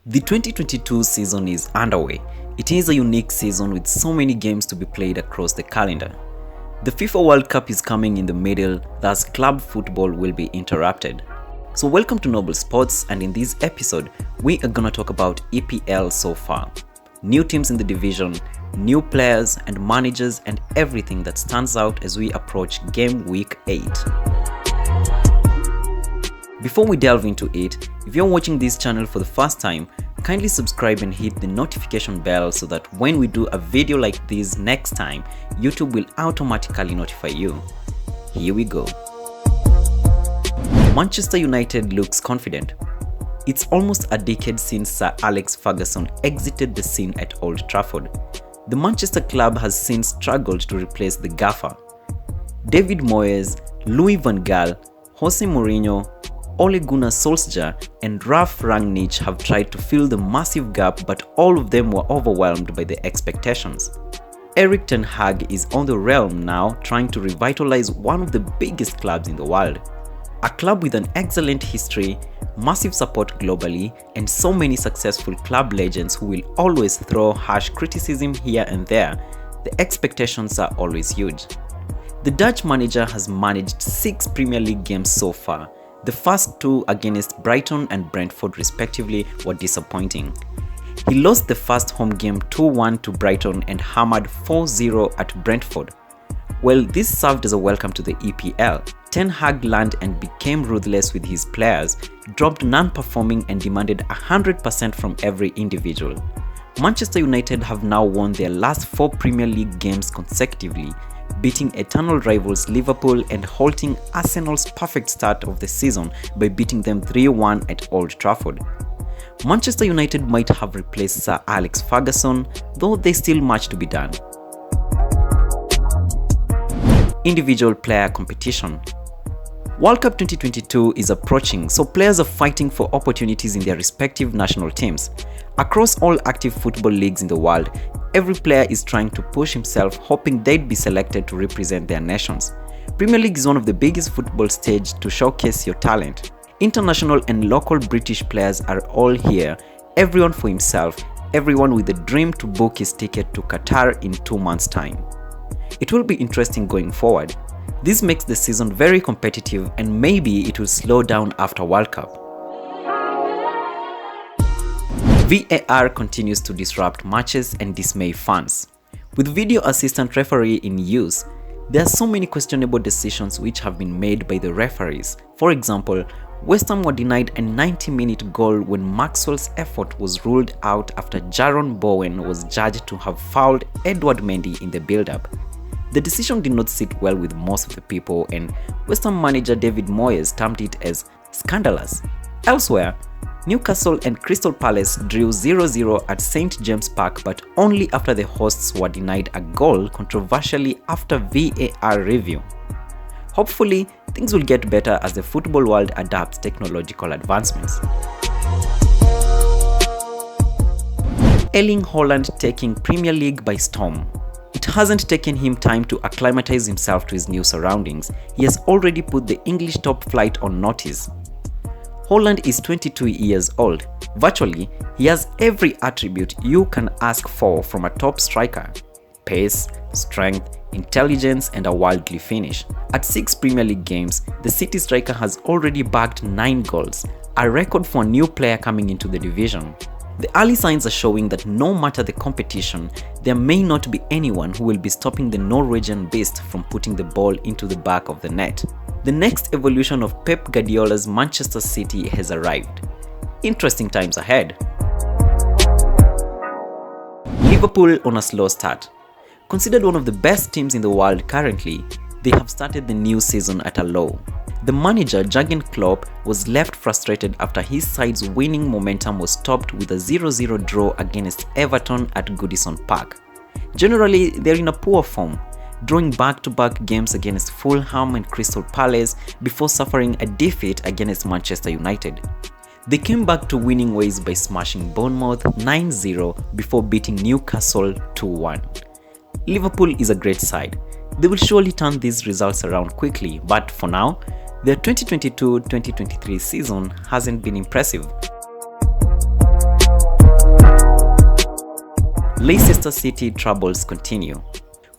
The 2022 season is underway. It is a unique season with so many games to be played across the calendar. The FIFA World Cup is coming in the middle, thus club football will be interrupted. So welcome to Noble Sports, and in this episode, we are gonna talk about EPL so far. New teams in the division, new players and managers, and everything that stands out as we approach game week 8. Before we delve into it, if you're watching this channel for the first time, kindly subscribe and hit the notification bell so that when we do a video like this next time, YouTube will automatically notify you. Here we go. Manchester United looks confident. It's almost a decade since Sir Alex Ferguson exited the scene at Old Trafford. The Manchester club has since struggled to replace the gaffer. David Moyes, Louis van Gaal, Jose Mourinho, Ole Gunnar Solskjaer and Ralf Rangnick have tried to fill the massive gap, but all of them were overwhelmed by the expectations. Erik ten Hag is on the realm now, trying to revitalize one of the biggest clubs in the world. A club with an excellent history, massive support globally, and so many successful club legends who will always throw harsh criticism here and there, the expectations are always huge. The Dutch manager has managed 6 Premier League games so far. The first 2 against Brighton and Brentford respectively were disappointing. He lost the first home game 2-1 to Brighton and hammered 4-0 at Brentford. Well, this served as a welcome to the EPL. Ten Hag learned and became ruthless with his players, dropped non-performing and demanded 100% from every individual. Manchester United have now won their last 4 Premier League games consecutively, beating eternal rivals Liverpool and halting Arsenal's perfect start of the season by beating them 3-1 at Old Trafford. Manchester United might have replaced Sir Alex Ferguson, though there's still much to be done. Individual player competition. World Cup 2022 is approaching, so players are fighting for opportunities in their respective national teams. Across all active football leagues in the world, every player is trying to push himself, hoping they'd be selected to represent their nations. Premier League is one of the biggest football stages to showcase your talent. International and local British players are all here, everyone for himself, everyone with a dream to book his ticket to Qatar in 2 months' time. It will be interesting going forward. This makes the season very competitive, and maybe it will slow down after World Cup. VAR continues to disrupt matches and dismay fans. With video assistant referee in use, there are so many questionable decisions which have been made by the referees. For example, West Ham were denied a 90-minute goal when Maxwell's effort was ruled out after Jaron Bowen was judged to have fouled Edward Mendy in the build-up. The decision did not sit well with most of the people, and West Ham manager David Moyes termed it as scandalous. Elsewhere, Newcastle and Crystal Palace drew 0-0 at St James Park, but only after the hosts were denied a goal controversially after VAR review. Hopefully, things will get better as the football world adapts technological advancements. Erling Haaland taking Premier League by storm. It hasn't taken him time to acclimatize himself to his new surroundings. He has already put the English top flight on notice. Haaland is 22 years old. Virtually, he has every attribute you can ask for from a top striker: pace, strength, intelligence, and a worldly finish. At 6 Premier League games, the City striker has already bagged 9 goals, a record for a new player coming into the division. The early signs are showing that no matter the competition, there may not be anyone who will be stopping the Norwegian beast from putting the ball into the back of the net. The next evolution of Pep Guardiola's Manchester City has arrived. Interesting times ahead. Liverpool on a slow start. Considered one of the best teams in the world currently, they have started the new season at a low. The manager Jurgen Klopp was left frustrated after his side's winning momentum was stopped with a 0-0 draw against Everton at Goodison Park. Generally, they're in a poor form, drawing back-to-back games against Fulham and Crystal Palace before suffering a defeat against Manchester United. They came back to winning ways by smashing Bournemouth 9-0 before beating Newcastle 2-1. Liverpool is a great side. They will surely turn these results around quickly, but for now, their 2022-2023 season hasn't been impressive. Leicester City troubles continue.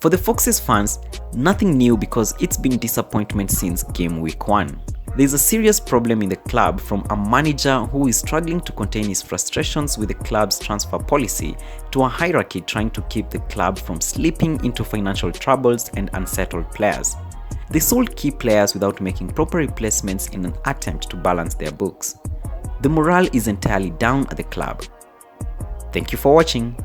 For the Foxes fans, nothing new because it's been disappointment since game week 1. There's a serious problem in the club from a manager who is struggling to contain his frustrations with the club's transfer policy to a hierarchy trying to keep the club from slipping into financial troubles and unsettled players. They sold key players without making proper replacements in an attempt to balance their books. The morale is entirely down at the club. Thank you for watching.